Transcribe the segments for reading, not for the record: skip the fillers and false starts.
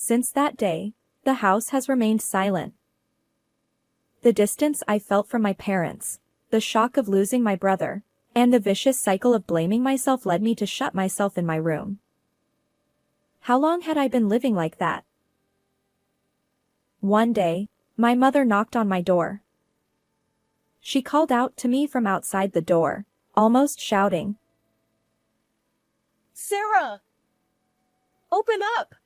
Since that day, the house has remained silent. The distance I felt from my parents, the shock of losing my brother, and the vicious cycle of blaming myself led me to shut myself in my room. How long had I been living like that? One day, my mother knocked on my door. She called out to me from outside the door, almost shouting, Sarah! Open up!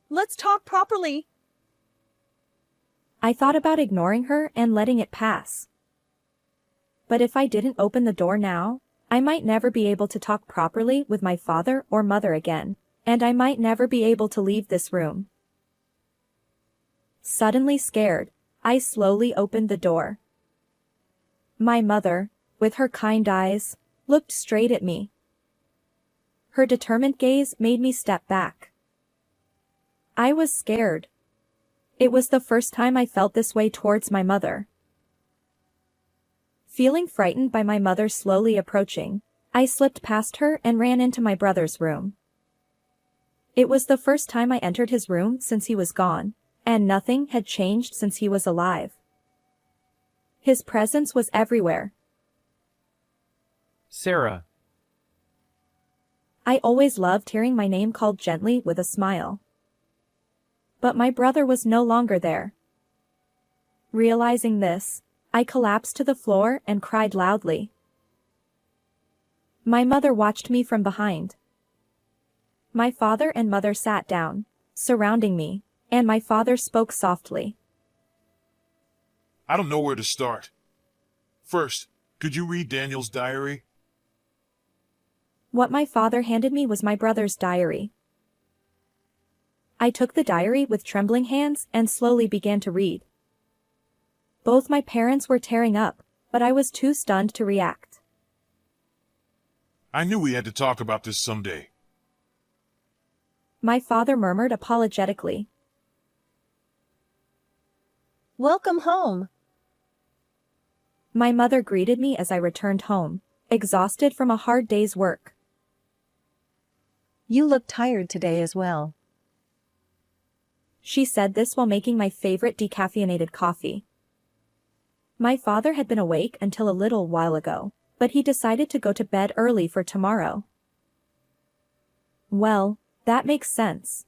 Let's talk properly. I thought about ignoring her and letting it pass. But if I didn't open the door now, I might never be able to talk properly with my father or mother again, and I might never be able to leave this room. Suddenly scared, I slowly opened the door. My mother, with her kind eyes, looked straight at me. Her determined gaze made me step back. I was scared. It was the first time I felt this way towards my mother. Feeling frightened by my mother slowly approaching, I slipped past her and ran into my brother's room. It was the first time I entered his room since he was gone, and nothing had changed since he was alive. His presence was everywhere. Sarah. I always loved hearing my name called gently with a smile. But my brother was no longer there. Realizing this, I collapsed to the floor and cried loudly. My mother watched me from behind. My father and mother sat down, surrounding me, and my father spoke softly. I don't know where to start. First, could you read Daniel's diary? What my father handed me was my brother's diary. I took the diary with trembling hands and slowly began to read. Both my parents were tearing up, but I was too stunned to react. I knew we had to talk about this someday. My father murmured apologetically. Welcome home. My mother greeted me as I returned home, exhausted from a hard day's work. You look tired today as well. She said this while making my favorite decaffeinated coffee. My father had been awake until a little while ago, but he decided to go to bed early for tomorrow. Well, that makes sense.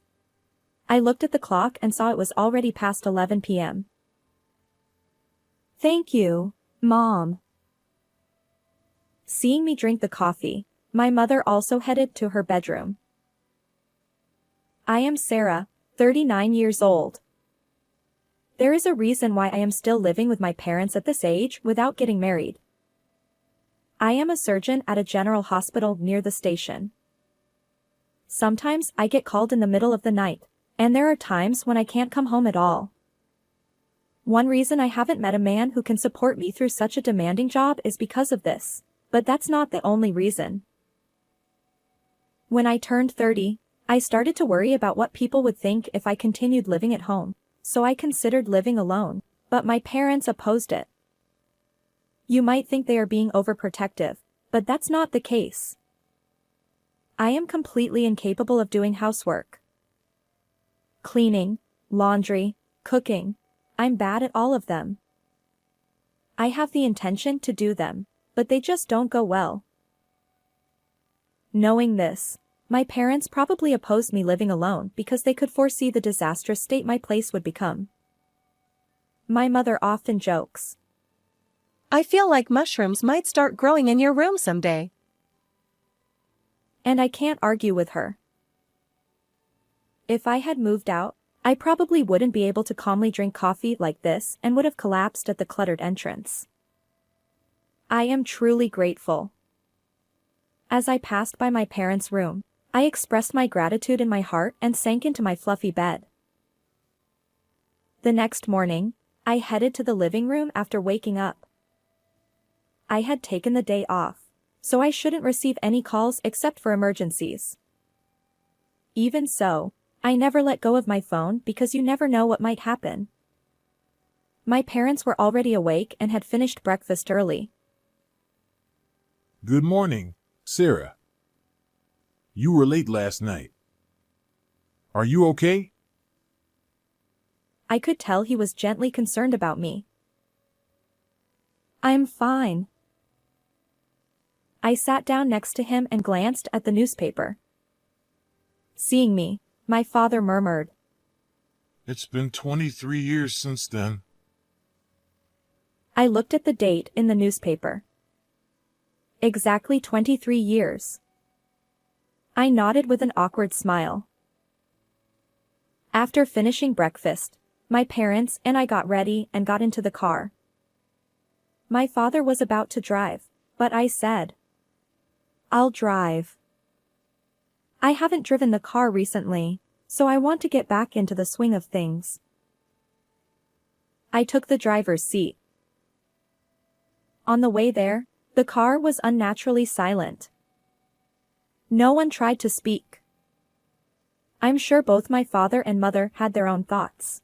I looked at the clock and saw it was already past 11 p.m. Thank you, Mom. Seeing me drink the coffee, my mother also headed to her bedroom. I am Sarah, 39 years old. There is a reason why I am still living with my parents at this age without getting married. I am a surgeon at a general hospital near the station. Sometimes I get called in the middle of the night, and there are times when I can't come home at all. One reason I haven't met a man who can support me through such a demanding job is because of this, but that's not the only reason. When I turned 30, I started to worry about what people would think if I continued living at home, so I considered living alone, but my parents opposed it. You might think they are being overprotective, but that's not the case. I am completely incapable of doing housework. Cleaning, laundry, cooking, I'm bad at all of them. I have the intention to do them, but they just don't go well. Knowing this, my parents probably opposed me living alone because they could foresee the disastrous state my place would become. My mother often jokes. I feel like mushrooms might start growing in your room someday. And I can't argue with her. If I had moved out, I probably wouldn't be able to calmly drink coffee like this and would have collapsed at the cluttered entrance. I am truly grateful. As I passed by my parents' room, I expressed my gratitude in my heart and sank into my fluffy bed. The next morning, I headed to the living room after waking up. I had taken the day off, so I shouldn't receive any calls except for emergencies. Even so, I never let go of my phone because you never know what might happen. My parents were already awake and had finished breakfast early. Good morning, Sarah. You were late last night. Are you okay? I could tell he was gently concerned about me. I'm fine. I sat down next to him and glanced at the newspaper. Seeing me, my father murmured. It's been 23 years since then. I looked at the date in the newspaper. Exactly 23 years. I nodded with an awkward smile. After finishing breakfast, my parents and I got ready and got into the car. My father was about to drive, but I said, I'll drive. I haven't driven the car recently, so I want to get back into the swing of things. I took the driver's seat. On the way there, the car was unnaturally silent. No one tried to speak. I'm sure both my father and mother had their own thoughts.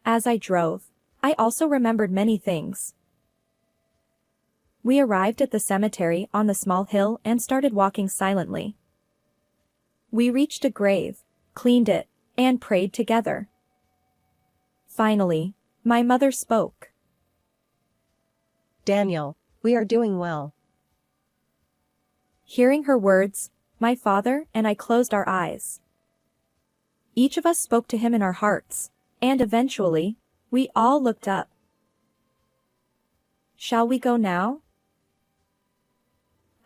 As I drove, I also remembered many things. We arrived at the cemetery on the small hill and started walking silently. We reached a grave, cleaned it, and prayed together. Finally, my mother spoke. Daniel, we are doing well. Hearing her words, my father and I closed our eyes. Each of us spoke to him in our hearts, and eventually, we all looked up. Shall we go now?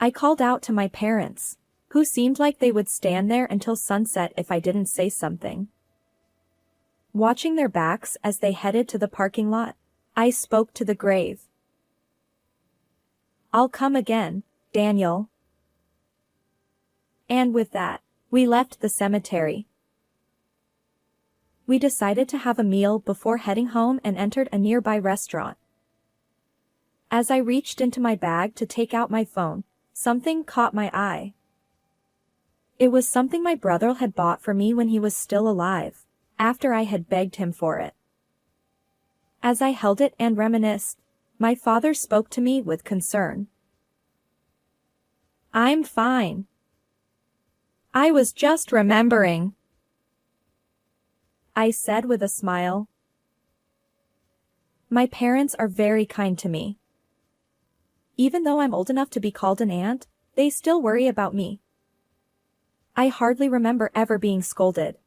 I called out to my parents, who seemed like they would stand there until sunset if I didn't say something. Watching their backs as they headed to the parking lot, I spoke to the grave. I'll come again, Daniel. And with that, we left the cemetery. We decided to have a meal before heading home and entered a nearby restaurant. As I reached into my bag to take out my phone, something caught my eye. It was something my brother had bought for me when he was still alive, after I had begged him for it. As I held it and reminisced, my father spoke to me with concern. I'm fine. I was just remembering, I said with a smile. My parents are very kind to me. Even though I'm old enough to be called an aunt, they still worry about me. I hardly remember ever being scolded.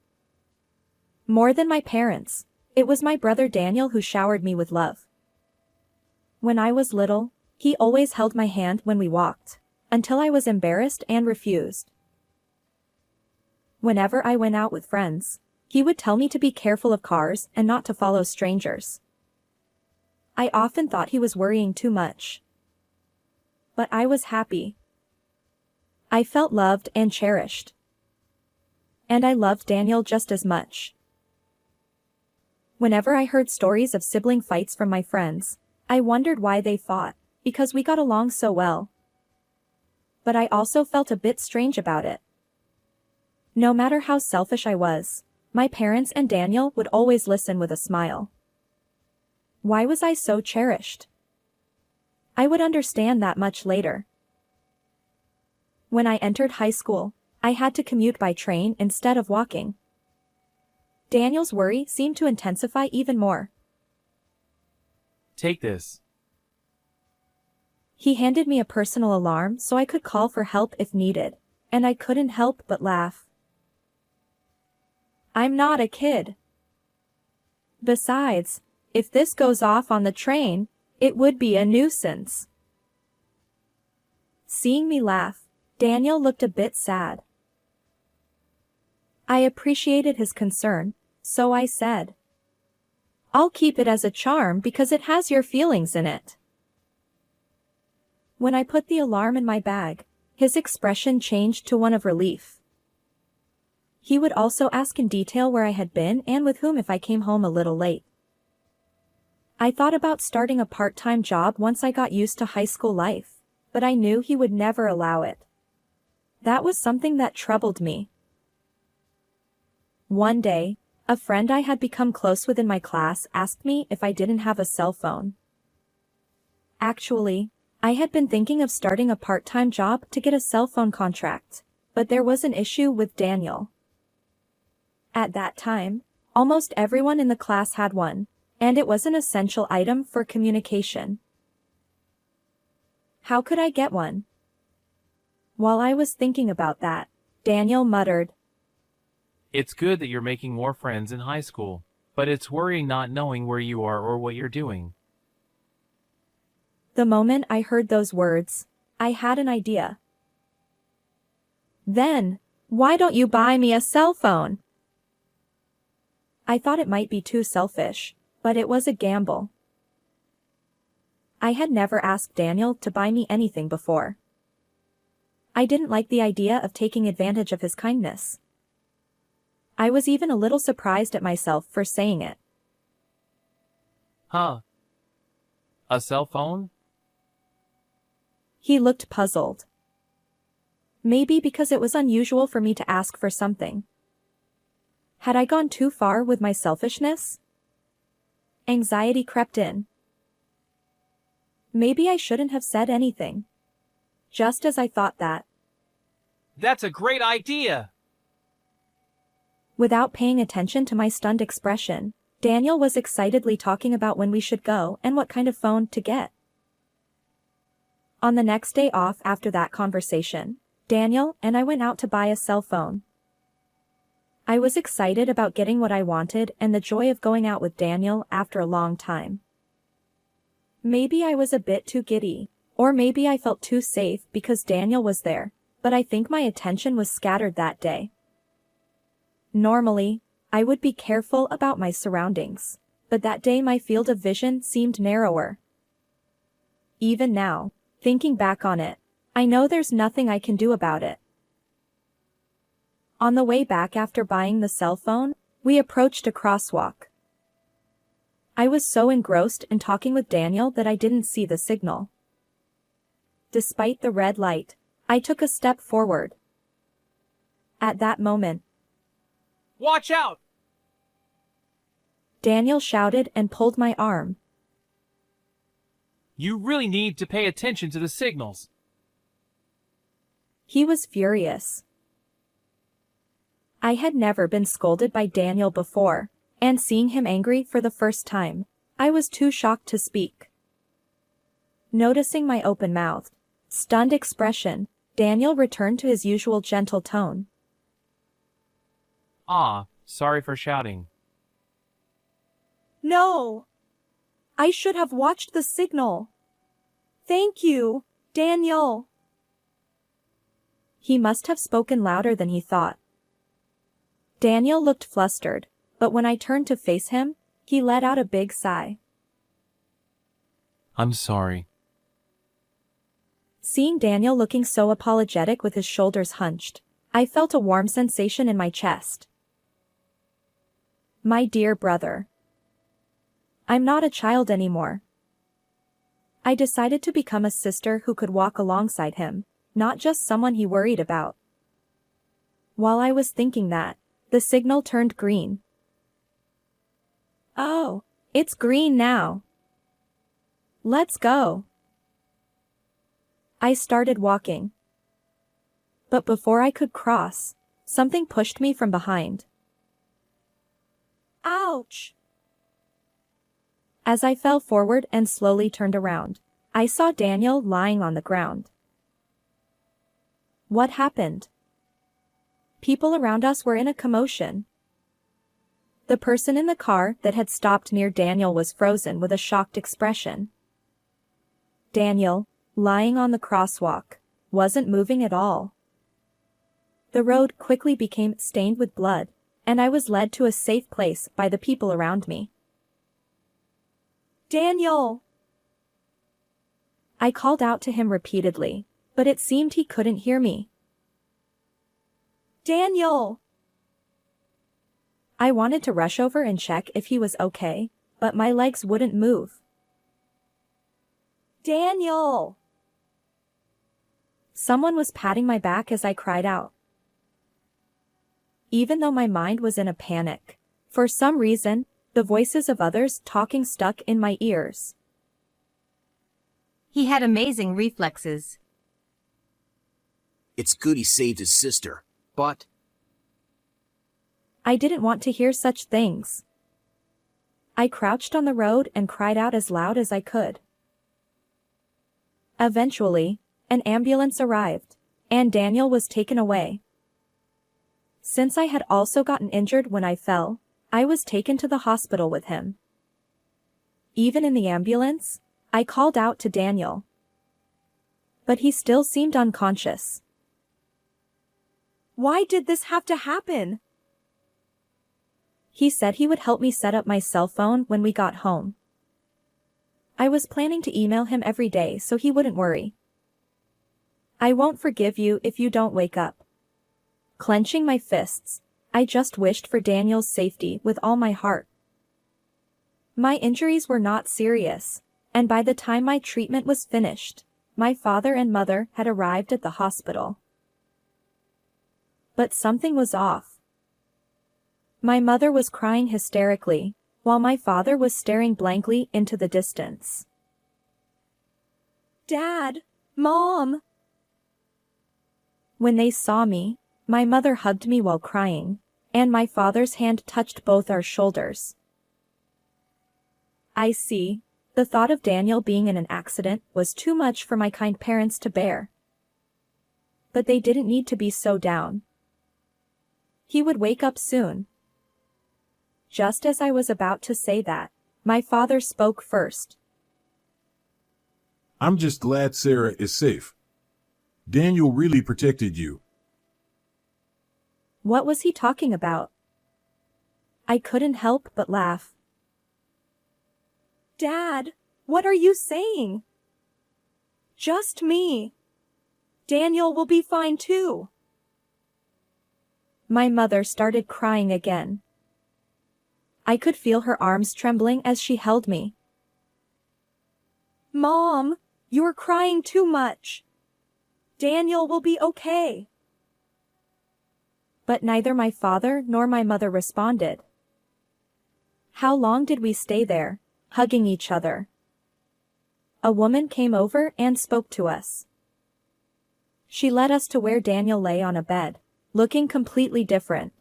More than my parents, it was my brother Daniel who showered me with love. When I was little, he always held my hand when we walked, until I was embarrassed and refused. Whenever I went out with friends, he would tell me to be careful of cars and not to follow strangers. I often thought he was worrying too much. But I was happy. I felt loved and cherished. And I loved Daniel just as much. Whenever I heard stories of sibling fights from my friends, I wondered why they fought, because we got along so well. But I also felt a bit strange about it. No matter how selfish I was, my parents and Daniel would always listen with a smile. Why was I so cherished? I would understand that much later. When I entered high school, I had to commute by train instead of walking. Daniel's worry seemed to intensify even more. Take this. He handed me a personal alarm so I could call for help if needed, and I couldn't help but laugh. I'm not a kid. Besides, if this goes off on the train, it would be a nuisance. Seeing me laugh, Daniel looked a bit sad. I appreciated his concern, so I said, I'll keep it as a charm because it has your feelings in it. When I put the alarm in my bag, his expression changed to one of relief. He would also ask in detail where I had been and with whom if I came home a little late. I thought about starting a part-time job once I got used to high school life, but I knew he would never allow it. That was something that troubled me. One day, a friend I had become close with in my class asked me if I didn't have a cell phone. Actually, I had been thinking of starting a part-time job to get a cell phone contract, but there was an issue with Daniel. At that time, almost everyone in the class had one, and it was an essential item for communication. How could I get one? While I was thinking about that, Daniel muttered, It's good that you're making more friends in high school, but it's worrying not knowing where you are or what you're doing. The moment I heard those words, I had an idea. Then, why don't you buy me a cell phone? I thought it might be too selfish, but it was a gamble. I had never asked Daniel to buy me anything before. I didn't like the idea of taking advantage of his kindness. I was even a little surprised at myself for saying it. Huh? A cell phone? He looked puzzled. Maybe because it was unusual for me to ask for something. Had I gone too far with my selfishness? Anxiety crept in. Maybe I shouldn't have said anything. Just as I thought that. That's a great idea! Without paying attention to my stunned expression, Daniel was excitedly talking about when we should go and what kind of phone to get. On the next day off after that conversation, Daniel and I went out to buy a cell phone. I was excited about getting what I wanted and the joy of going out with Daniel after a long time. Maybe I was a bit too giddy, or maybe I felt too safe because Daniel was there, but I think my attention was scattered that day. Normally, I would be careful about my surroundings, but that day my field of vision seemed narrower. Even now, thinking back on it, I know there's nothing I can do about it. On the way back after buying the cell phone, we approached a crosswalk. I was so engrossed in talking with Daniel that I didn't see the signal. Despite the red light, I took a step forward. At that moment, Watch out! Daniel shouted and pulled my arm. You really need to pay attention to the signals. He was furious. I had never been scolded by Daniel before, and seeing him angry for the first time, I was too shocked to speak. Noticing my open-mouthed, stunned expression, Daniel returned to his usual gentle tone. Sorry for shouting. No! I should have watched the signal. Thank you, Daniel. He must have spoken louder than he thought. Daniel looked flustered, but when I turned to face him, he let out a big sigh. I'm sorry. Seeing Daniel looking so apologetic with his shoulders hunched, I felt a warm sensation in my chest. My dear brother. I'm not a child anymore. I decided to become a sister who could walk alongside him, not just someone he worried about. While I was thinking that, the signal turned green. Oh, it's green now. Let's go. I started walking. But before I could cross, something pushed me from behind. Ouch! As I fell forward and slowly turned around, I saw Daniel lying on the ground. What happened? People around us were in a commotion. The person in the car that had stopped near Daniel was frozen with a shocked expression. Daniel, lying on the crosswalk, wasn't moving at all. The road quickly became stained with blood, and I was led to a safe place by the people around me. Daniel! I called out to him repeatedly, but it seemed he couldn't hear me. Daniel! I wanted to rush over and check if he was okay, but my legs wouldn't move. Daniel! Someone was patting my back as I cried out. Even though my mind was in a panic, for some reason, the voices of others talking stuck in my ears. He had amazing reflexes. It's good he saved his sister, but... I didn't want to hear such things. I crouched on the road and cried out as loud as I could. Eventually, an ambulance arrived, and Daniel was taken away. Since I had also gotten injured when I fell, I was taken to the hospital with him. Even in the ambulance, I called out to Daniel. But he still seemed unconscious. Why did this have to happen? He said he would help me set up my cell phone when we got home. I was planning to email him every day so he wouldn't worry. I won't forgive you if you don't wake up. Clenching my fists, I just wished for Daniel's safety with all my heart. My injuries were not serious, and by the time my treatment was finished, my father and mother had arrived at the hospital. But something was off. My mother was crying hysterically, while my father was staring blankly into the distance. Dad! Mom! When they saw me, my mother hugged me while crying, and my father's hand touched both our shoulders. I see. The thought of Daniel being in an accident was too much for my kind parents to bear. But they didn't need to be so down. He would wake up soon. Just as I was about to say that, my father spoke first. I'm just glad Sarah is safe. Daniel really protected you. What was he talking about? I couldn't help but laugh. Dad, what are you saying? Just me. Daniel will be fine too. My mother started crying again. I could feel her arms trembling as she held me. Mom, you're crying too much. Daniel will be okay. But neither my father nor my mother responded. How long did we stay there, hugging each other? A woman came over and spoke to us. She led us to where Daniel lay on a bed, looking completely different.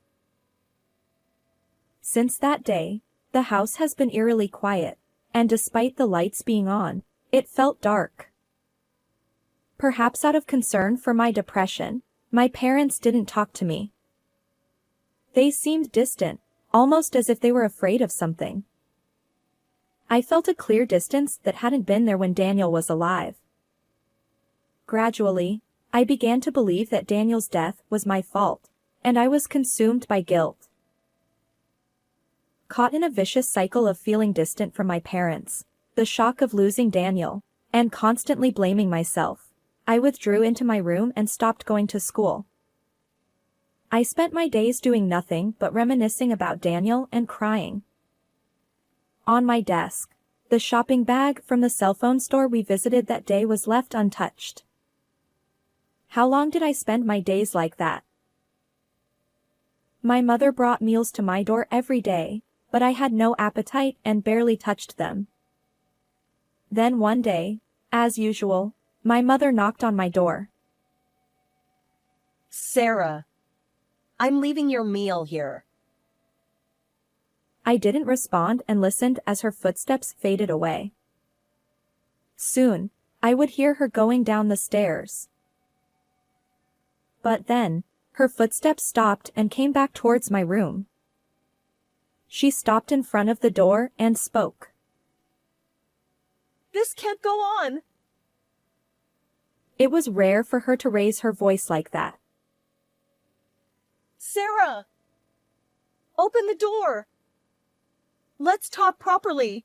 Since that day, the house has been eerily quiet, and despite the lights being on, it felt dark. Perhaps out of concern for my depression, my parents didn't talk to me. They seemed distant, almost as if they were afraid of something. I felt a clear distance that hadn't been there when Daniel was alive. Gradually, I began to believe that Daniel's death was my fault, and I was consumed by guilt. Caught in a vicious cycle of feeling distant from my parents, the shock of losing Daniel, and constantly blaming myself, I withdrew into my room and stopped going to school. I spent my days doing nothing but reminiscing about Daniel and crying. On my desk, the shopping bag from the cell phone store we visited that day was left untouched. How long did I spend my days like that? My mother brought meals to my door every day, but I had no appetite and barely touched them. Then one day, as usual, my mother knocked on my door. Sarah, I'm leaving your meal here. I didn't respond and listened as her footsteps faded away. Soon, I would hear her going down the stairs. But then, her footsteps stopped and came back towards my room. She stopped in front of the door and spoke. This can't go on. It was rare for her to raise her voice like that. Sarah! Open the door! Let's talk properly.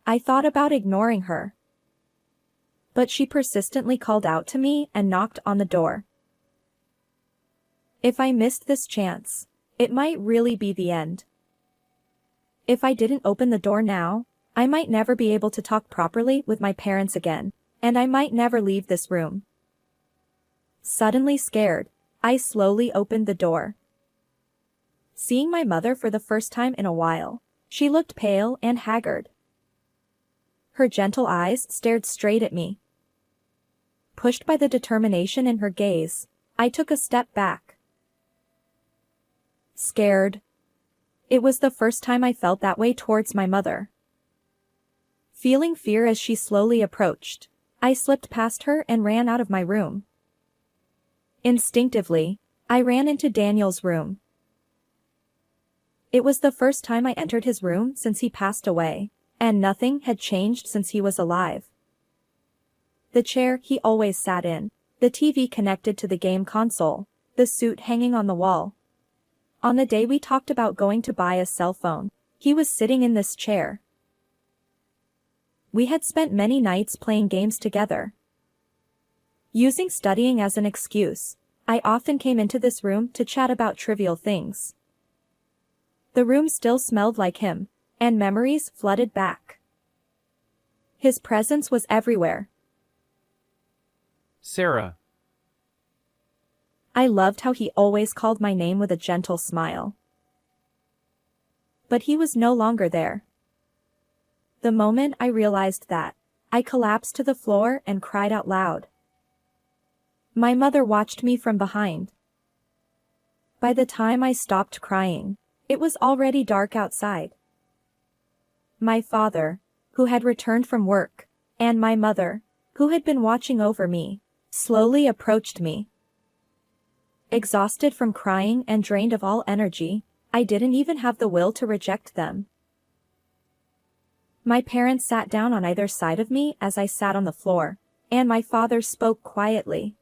I thought about ignoring her. But she persistently called out to me and knocked on the door. If I missed this chance, it might really be the end. If I didn't open the door now, I might never be able to talk properly with my parents again, and I might never leave this room. Suddenly scared, I slowly opened the door. Seeing my mother for the first time in a while, she looked pale and haggard. Her gentle eyes stared straight at me. Pushed by the determination in her gaze, I took a step back. scared. It was the first time I felt that way towards my mother. Feeling fear as she slowly approached, I slipped past her and ran out of my room. Instinctively, I ran into Daniel's room. It was the first time I entered his room since he passed away, and nothing had changed since he was alive. The chair he always sat in, the TV connected to the game console, the suit hanging on the wall. On the day we talked about going to buy a cell phone, he was sitting in this chair. We had spent many nights playing games together. Using studying as an excuse, I often came into this room to chat about trivial things. The room still smelled like him, and memories flooded back. His presence was everywhere. Sarah. I loved how he always called my name with a gentle smile. But he was no longer there. The moment I realized that, I collapsed to the floor and cried out loud. My mother watched me from behind. By the time I stopped crying, it was already dark outside. My father, who had returned from work, and my mother, who had been watching over me, slowly approached me. Exhausted from crying and drained of all energy, I didn't even have the will to reject them. My parents sat down on either side of me as I sat on the floor, and my father spoke quietly.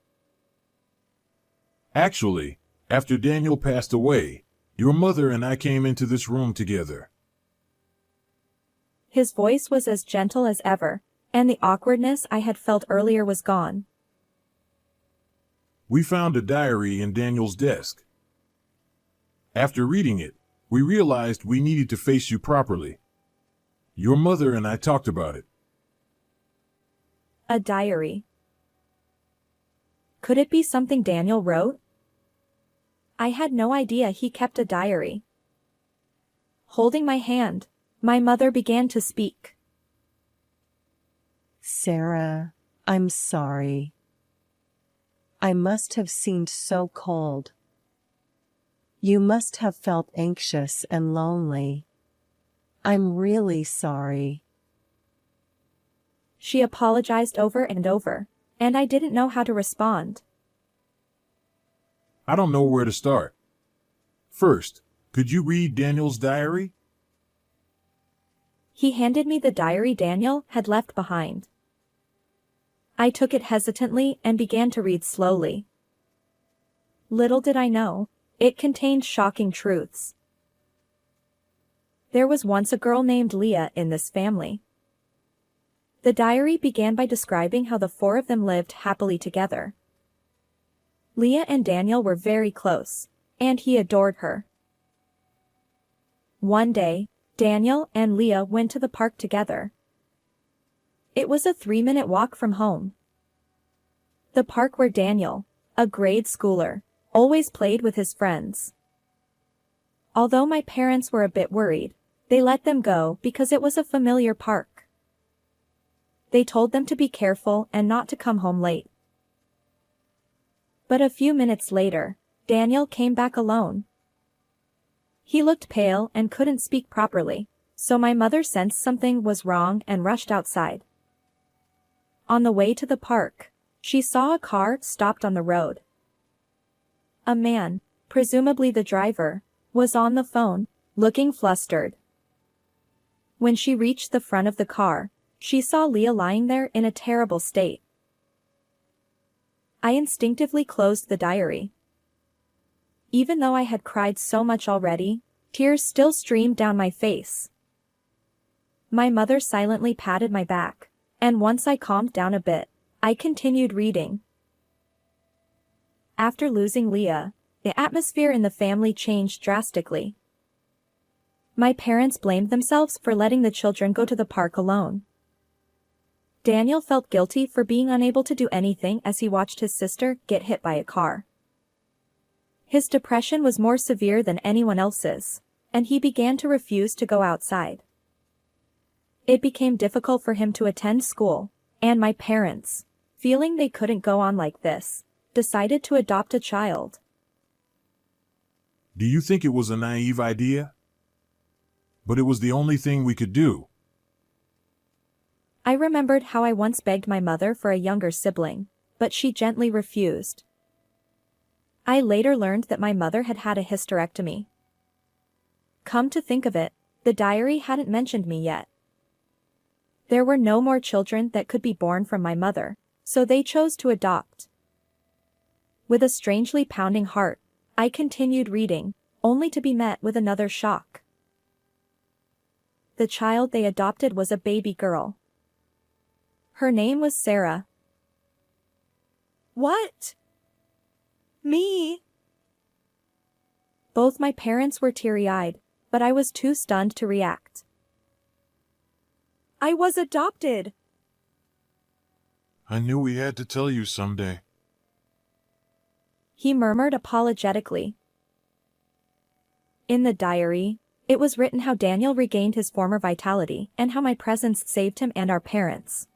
Actually, after Daniel passed away, your mother and I came into this room together. His voice was as gentle as ever, and the awkwardness I had felt earlier was gone. We found a diary in Daniel's desk. After reading it, we realized we needed to face you properly. Your mother and I talked about it. A diary. Could it be something Daniel wrote? I had no idea he kept a diary. Holding my hand, my mother began to speak. Sarah, I'm sorry. I must have seemed so cold. You must have felt anxious and lonely. I'm really sorry. She apologized over and over, and I didn't know how to respond. I don't know where to start. First, could you read Daniel's diary? He handed me the diary Daniel had left behind. I took it hesitantly and began to read slowly. Little did I know, it contained shocking truths. There was once a girl named Leah in this family. The diary began by describing how the four of them lived happily together. Leah and Daniel were very close, and he adored her. One day, Daniel and Leah went to the park together. It was a 3-minute walk from home. The park where Daniel, a grade schooler, always played with his friends. Although my parents were a bit worried, they let them go because it was a familiar park. They told them to be careful and not to come home late. But a few minutes later, Daniel came back alone. He looked pale and couldn't speak properly, so my mother sensed something was wrong and rushed outside. On the way to the park, she saw a car stopped on the road. A man, presumably the driver, was on the phone, looking flustered. When she reached the front of the car, she saw Leah lying there in a terrible state. I instinctively closed the diary. Even though I had cried so much already, tears still streamed down my face. My mother silently patted my back, and once I calmed down a bit, I continued reading. After losing Leah, the atmosphere in the family changed drastically. My parents blamed themselves for letting the children go to the park alone. Daniel felt guilty for being unable to do anything as he watched his sister get hit by a car. His depression was more severe than anyone else's, and he began to refuse to go outside. It became difficult for him to attend school, and my parents, feeling they couldn't go on like this, decided to adopt a child. Do you think it was a naive idea? But it was the only thing we could do. I remembered how I once begged my mother for a younger sibling, but she gently refused. I later learned that my mother had had a hysterectomy. Come to think of it, the diary hadn't mentioned me yet. There were no more children that could be born from my mother, so they chose to adopt. With a strangely pounding heart, I continued reading, only to be met with another shock. The child they adopted was a baby girl. Her name was Sarah. What? Me? Both my parents were teary-eyed, but I was too stunned to react. I was adopted. I knew we had to tell you someday. He murmured apologetically. In the diary, it was written how Daniel regained his former vitality and how my presence saved him and our parents.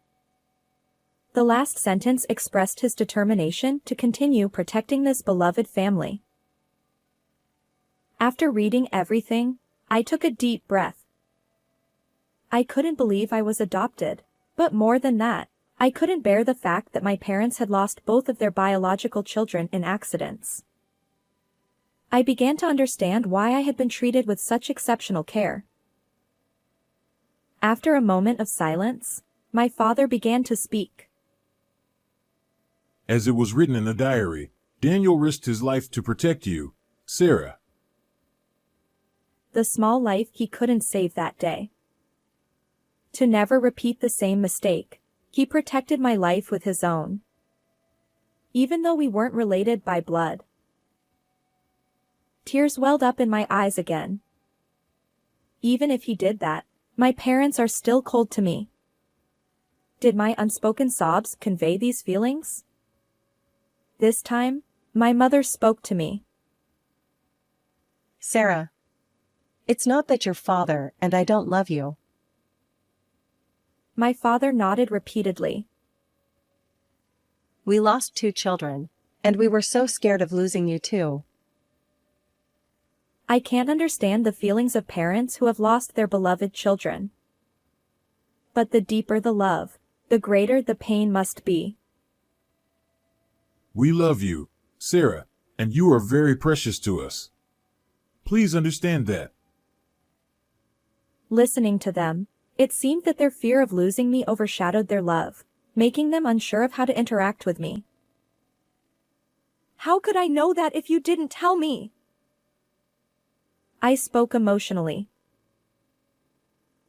The last sentence expressed his determination to continue protecting this beloved family. After reading everything, I took a deep breath. I couldn't believe I was adopted, but more than that, I couldn't bear the fact that my parents had lost both of their biological children in accidents. I began to understand why I had been treated with such exceptional care. After a moment of silence, my father began to speak. As it was written in the diary, Daniel risked his life to protect you, Sarah. The small life he couldn't save that day. To never repeat the same mistake, he protected my life with his own. Even though we weren't related by blood. Tears welled up in my eyes again. Even if he did that, my parents are still cold to me. Did my unspoken sobs convey these feelings? This time, my mother spoke to me. Sarah. It's not that your father and I don't love you. My father nodded repeatedly. We lost 2 children, and we were so scared of losing you too. I can't understand the feelings of parents who have lost their beloved children. But the deeper the love, the greater the pain must be. We love you, Sarah, and you are very precious to us. Please understand that. Listening to them, it seemed that their fear of losing me overshadowed their love, making them unsure of how to interact with me. How could I know that if you didn't tell me? I spoke emotionally.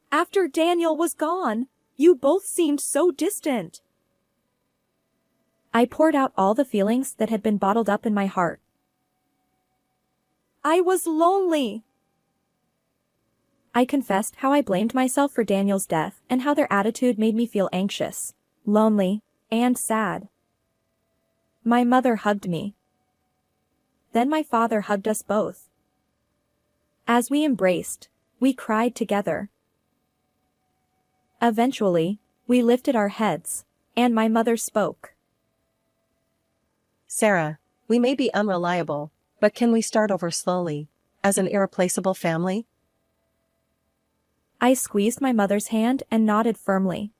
After Daniel was gone, you both seemed so distant. I poured out all the feelings that had been bottled up in my heart. I was lonely. I confessed how I blamed myself for Daniel's death and how their attitude made me feel anxious, lonely, and sad. My mother hugged me. Then my father hugged us both. As we embraced, we cried together. Eventually, we lifted our heads, and my mother spoke. Sarah, we may be unreliable, but can we start over slowly, as an irreplaceable family? I squeezed my mother's hand and nodded firmly.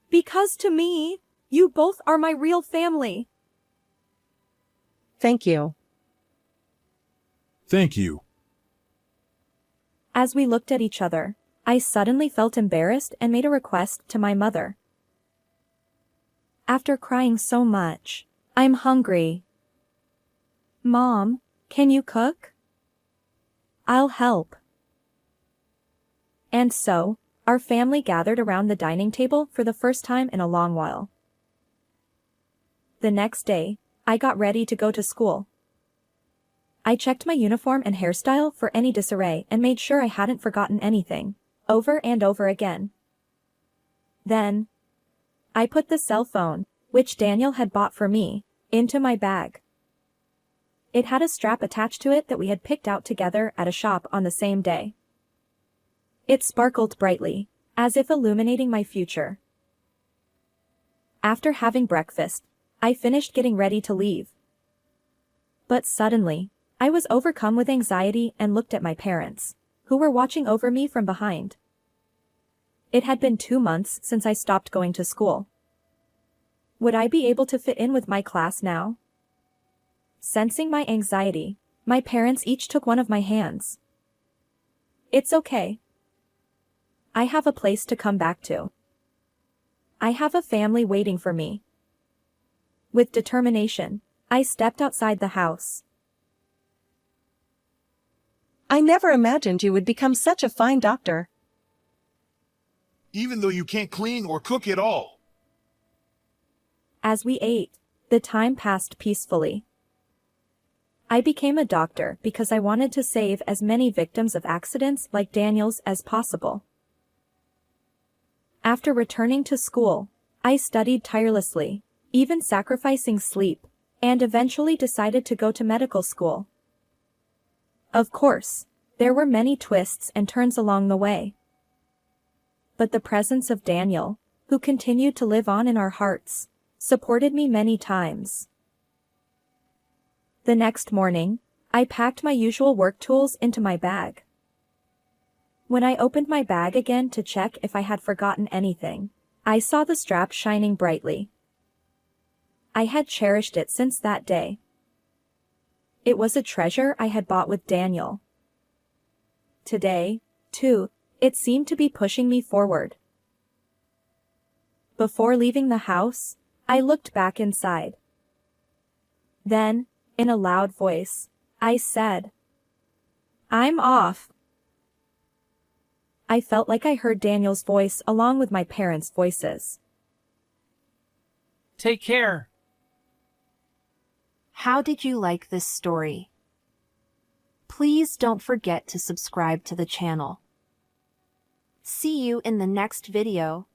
Because to me, you both are my real family. Thank you. Thank you. As we looked at each other, I suddenly felt embarrassed and made a request to my mother. After crying so much, I'm hungry. Mom, can you cook? I'll help. And so, our family gathered around the dining table for the first time in a long while. The next day, I got ready to go to school. I checked my uniform and hairstyle for any disarray and made sure I hadn't forgotten anything, over and over again. Then, I put the cell phone, which Daniel had bought for me, into my bag. It had a strap attached to it that we had picked out together at a shop on the same day. It sparkled brightly, as if illuminating my future. After having breakfast, I finished getting ready to leave. But suddenly, I was overcome with anxiety and looked at my parents, who were watching over me from behind. It had been 2 months since I stopped going to school. Would I be able to fit in with my class now? Sensing my anxiety, my parents each took one of my hands. It's okay. I have a place to come back to. I have a family waiting for me. With determination, I stepped outside the house. I never imagined you would become such a fine doctor. Even though you can't clean or cook at all. As we ate, the time passed peacefully. I became a doctor because I wanted to save as many victims of accidents like Daniel's as possible. After returning to school, I studied tirelessly, even sacrificing sleep, and eventually decided to go to medical school. Of course, there were many twists and turns along the way. But the presence of Daniel, who continued to live on in our hearts, supported me many times. The next morning, I packed my usual work tools into my bag. When I opened my bag again to check if I had forgotten anything, I saw the strap shining brightly. I had cherished it since that day. It was a treasure I had bought with Daniel. Today, too, it seemed to be pushing me forward. Before leaving the house, I looked back inside. Then, in a loud voice, I said, "I'm off." I felt like I heard Daniel's voice along with my parents' voices. Take care. How did you like this story? Please don't forget to subscribe to the channel. See you in the next video.